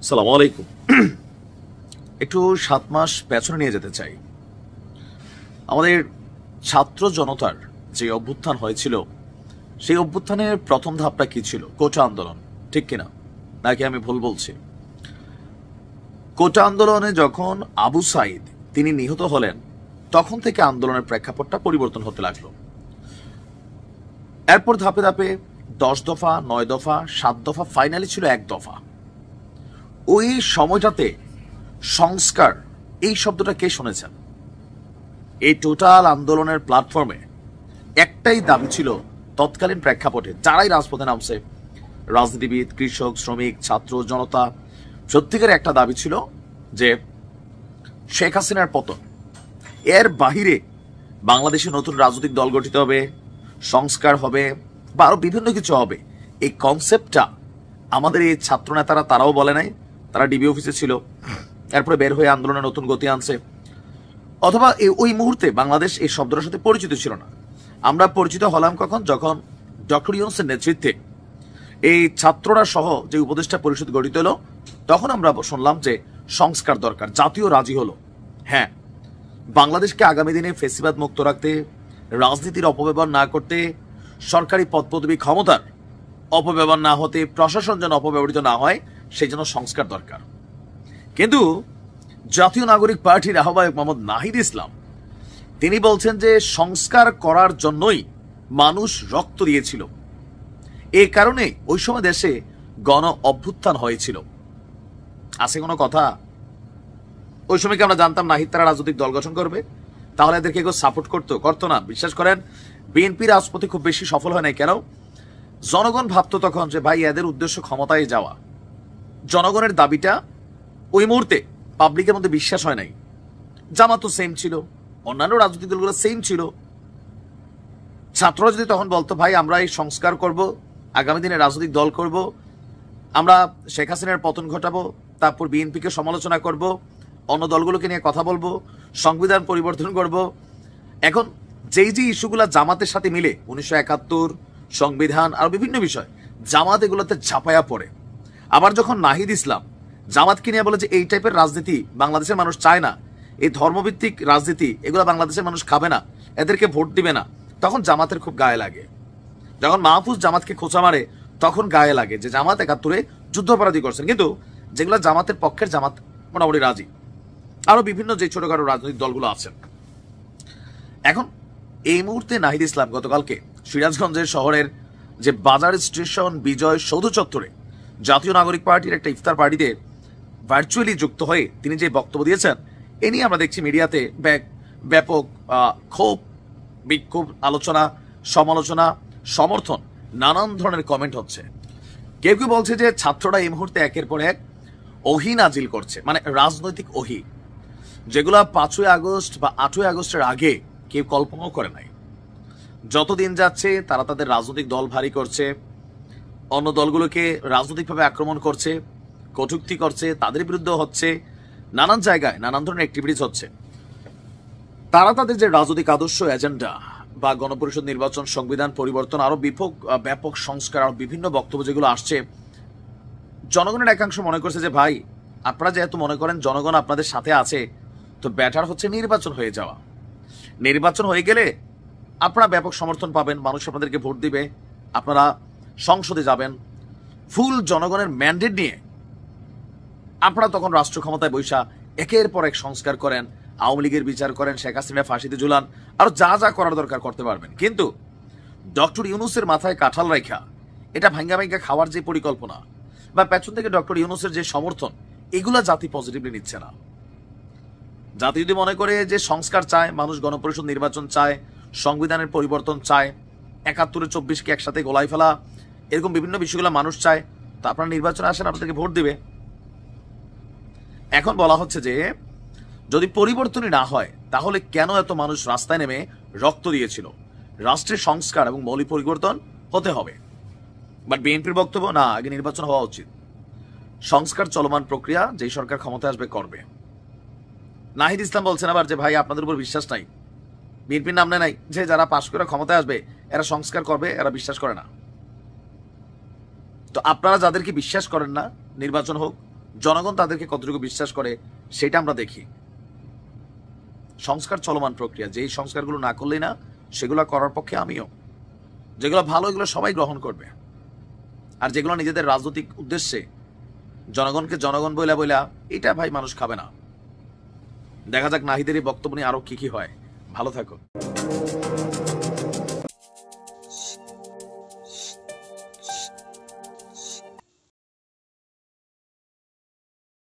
সালাম আলাইকুম। একটু 7 মাস পেছনে নিয়ে যেতে চাই। আমাদের ছাত্র জনতার যে অভ্যুত্থান হয়েছিল, সেই অভ্যুত্থানের প্রথম ধাপটা কি ছিল? কোটা আন্দোলন, ঠিক কিনা? নাকি আমি ভুল বলছি? কোটা আন্দোলনে যখন আবু সাইদ তিনি নিহত হলেন, তখন থেকে আন্দোলনের প্রেক্ষাপটটা পরিবর্তন হতে লাগলো। এরপর ধাপে ধাপে 10 দফা, 9 দফা, 7 দফা, ফাইনালি ছিল 1 দফা। ওই সময়টাতে সংস্কার এই শব্দটা কে শুনেছেন? এই টোটাল আন্দোলনের প্ল্যাটফর্মে একটাই দাবি ছিল তৎকালীন প্রেক্ষাপটে যারাই রাজপথে নামছে, রাজনীতিবিদ, কৃষক, শ্রমিক, ছাত্র জনতা, সত্যিকার একটা দাবি ছিল যে শেখ হাসিনার পতন। এর বাহিরে বাংলাদেশে নতুন রাজনৈতিক দল গঠিত হবে, সংস্কার হবে বা আরো বিভিন্ন কিছু হবে, এই কনসেপ্টটা আমাদের এই ছাত্র নেতারা তারাও বলে নাই। তারা ডিবি অফিসে ছিল, এরপরে বের হয়ে আন্দোলনে নতুন গতি আনছে। অথবা ওই মুহূর্তে বাংলাদেশ এই শব্দটার সাথে পরিচিত ছিল না। আমরা পরিচিত হলাম কখন? যখন ডক্টর ইউনূসের নেতৃত্বে এই ছাত্ররা সহ যে উপদেষ্টা পরিষদ গঠিত হলো, তখন আমরা শুনলাম যে সংস্কার দরকার, জাতীয় রাজি হলো। হ্যাঁ, বাংলাদেশকে আগামী দিনে ফেসিবাদ মুক্ত রাখতে, রাজনীতির অপব্যবহার না করতে, সরকারি পদ পদবি ক্ষমতার অপব্যবহার না হতে, প্রশাসন যেন অপব্যবহৃত না হয়, সেই জন্য সংস্কার দরকার। কিন্তু জাতীয় নাগরিক পার্টির আহ্বায়ক মোহাম্মদ নাহিদ ইসলাম তিনি বলছেন যে সংস্কার করার জন্যই মানুষ রক্ত দিয়েছিল, এই কারণে ওই সময় দেশে গণ অভ্যুত্থান হয়েছিল। আছে কোনো কথা? ওই সময় কি আমরা জানতাম নাহিদ তারা রাজনৈতিক দল গঠন করবে? তাহলে এদেরকে কেউ সাপোর্ট করতো না? বিশ্বাস করেন, বিএনপি রাজপথে খুব বেশি সফল হয় নাই। কেন? জনগণ ভাবতো তখন যে ভাই এদের উদ্দেশ্য ক্ষমতায় যাওয়া। জনগণের দাবিটা ওই মুহূর্তে পাবলিকের মধ্যে বিশ্বাস হয় নাই। জামাতও সেম ছিল, অন্যান্য রাজনৈতিক দলগুলো সেম ছিল। ছাত্ররা যদি তখন বলতো ভাই আমরা এই সংস্কার করব, আগামী দিনে রাজনৈতিক দল করব, আমরা শেখ হাসিনার পতন ঘটাবো, তারপর বিএনপিকে সমালোচনা করব, অন্য দলগুলোকে নিয়ে কথা বলবো, সংবিধান পরিবর্তন করব। এখন যেই যে ইস্যুগুলো জামাতের সাথে মিলে, 1971, সংবিধান আর বিভিন্ন বিষয়, জামাত এগুলোতে ঝাঁপায়া পড়ে। আবার যখন নাহিদ ইসলাম জামাতকে নিয়ে বলে যে এই টাইপের রাজনীতি বাংলাদেশের মানুষ চায় না, এই ধর্মভিত্তিক রাজনীতি এগুলো বাংলাদেশের মানুষ খাবে না, এদেরকে ভোট দিবে না, তখন জামাতের খুব গায়ে লাগে। যখন মাহফুজ জামাতকে খোঁচা মারে, তখন গায়ে লাগে যে জামাত 71-এ যুদ্ধাপরাধী করছেন। কিন্তু যেগুলো জামাতের পক্ষের, জামাত মোটামুটি রাজি। আরো বিভিন্ন যে ছোটখাটো রাজনৈতিক দলগুলো আছেন। এখন এই মুহূর্তে নাহিদ ইসলাম গতকালকে সিরাজগঞ্জের শহরের যে বাজার স্টেশন বিজয় সৌধ চত্বরে জাতীয় নাগরিক পার্টির একটা ইফতার পার্টিতে ভার্চুয়ালি যুক্ত হয়ে তিনি যে বক্তব্য দিয়েছেন, এ নিয়ে আমরা দেখছি মিডিয়াতে ব্যাপক ক্ষোভ, বিক্ষোভ, আলোচনা, সমালোচনা, সমর্থন, নানান ধরনের কমেন্ট হচ্ছে। কেউ কেউ বলছে যে ছাত্ররা এই মুহূর্তে একের পর এক ওহী নাজিল করছে, মানে রাজনৈতিক ওহী, যেগুলা 5ই আগস্ট বা 8ই আগস্টের আগে কেউ কল্পনাও করে নাই। যতদিন যাচ্ছে তারা তাদের রাজনৈতিক দল ভারী করছে, অন্য দলগুলোকে রাজনৈতিকভাবে আক্রমণ করছে, কটূক্তি করছে, তাদের বিরুদ্ধে হচ্ছে, নানান জায়গায় নানান ধরনের অ্যাক্টিভিটিস হচ্ছে। তারা তাদের যে রাজনৈতিক আদর্শ, এজেন্ডা বা গণপরিষদ নির্বাচন, সংবিধান পরিবর্তন, আরো ব্যাপক সংস্কার, আরো বিভিন্ন বক্তব্য যেগুলো আসছে, জনগণের একাংশ মনে করছে যে ভাই আপনারা যেহেতু মনে করেন জনগণ আপনাদের সাথে আছে, তো ব্যাটার হচ্ছে নির্বাচন হয়ে যাওয়া। নির্বাচন হয়ে গেলে আপনারা ব্যাপক সমর্থন পাবেন, মানুষ আপনাদেরকে ভোট দিবে, আপনারা সংসদে যাবেন, ফুল জনগণের ম্যান্ডেট নিয়ে আপনারা তখন রাষ্ট্র ক্ষমতায় বৈশা একের পর এক সংস্কার করেন, আওয়ামী লীগের বিচার করেন, শেখ হাসিনা ফাঁসিতে ঝুলান, আর যা যা করার দরকার করতে পারবেন। কিন্তু ডক্টর ইউনূসের মাথায় কাঁঠাল রাখা, এটা ভাঙ্গা ভাঙ্গা খাওয়ার যে পরিকল্পনা বা পেছন থেকে ডক্টর ইউনূসের যে সমর্থন, এগুলা জাতি পজিটিভলি নিচ্ছে না। জাতি যদি মনে করে যে সংস্কার চায়, মানুষ গণপরিষদ নির্বাচন চায়, সংবিধানের পরিবর্তন চায়, 71-এ 24-কে একসাথে গোলায় ফেলা, এরকম বিভিন্ন বিষয়গুলো মানুষ চায়, তো আপনারা নির্বাচনে আসেন, আপনাদেরকে ভোট দিবে। এখন বলা হচ্ছে যে যদি পরিবর্তনই না হয়, তাহলে কেন এত মানুষ রাস্তায় নেমে রক্ত দিয়েছিল? রাষ্ট্রের সংস্কার এবং মৌলিক পরিবর্তন হতে হবে। বাট বিএনপির বক্তব্য, না, আগে নির্বাচন হওয়া উচিত, সংস্কার চলমান প্রক্রিয়া, যেই সরকার ক্ষমতায় আসবে করবে। নাহিদ ইসলাম বলছেন আবার যে ভাই আপনাদের উপর বিশ্বাস নাই, বিএনপির নাম নাই, যে যারা পাশ করে ক্ষমতায় আসবে এরা সংস্কার করবে, এরা বিশ্বাস করে না। তো আপনারা যাদেরকে বিশ্বাস করেন না নির্বাচন হোক, জনগণ তাদেরকে কতটুকু বিশ্বাস করে সেটা আমরা দেখি। সংস্কার চলমান প্রক্রিয়া, যেই সংস্কারগুলো না করলেই না, সেগুলো করার পক্ষে আমিও। যেগুলো ভালো এগুলো সবাই গ্রহণ করবে, আর যেগুলো নিজেদের রাজনৈতিক উদ্দেশ্যে জনগণকে জনগণ বইলা বইলা, এটা ভাই মানুষ খাবে না। দেখা যাক নাহিদেরই বক্তব্য নিয়ে আরো কি কি হয়। ভালো থাকো।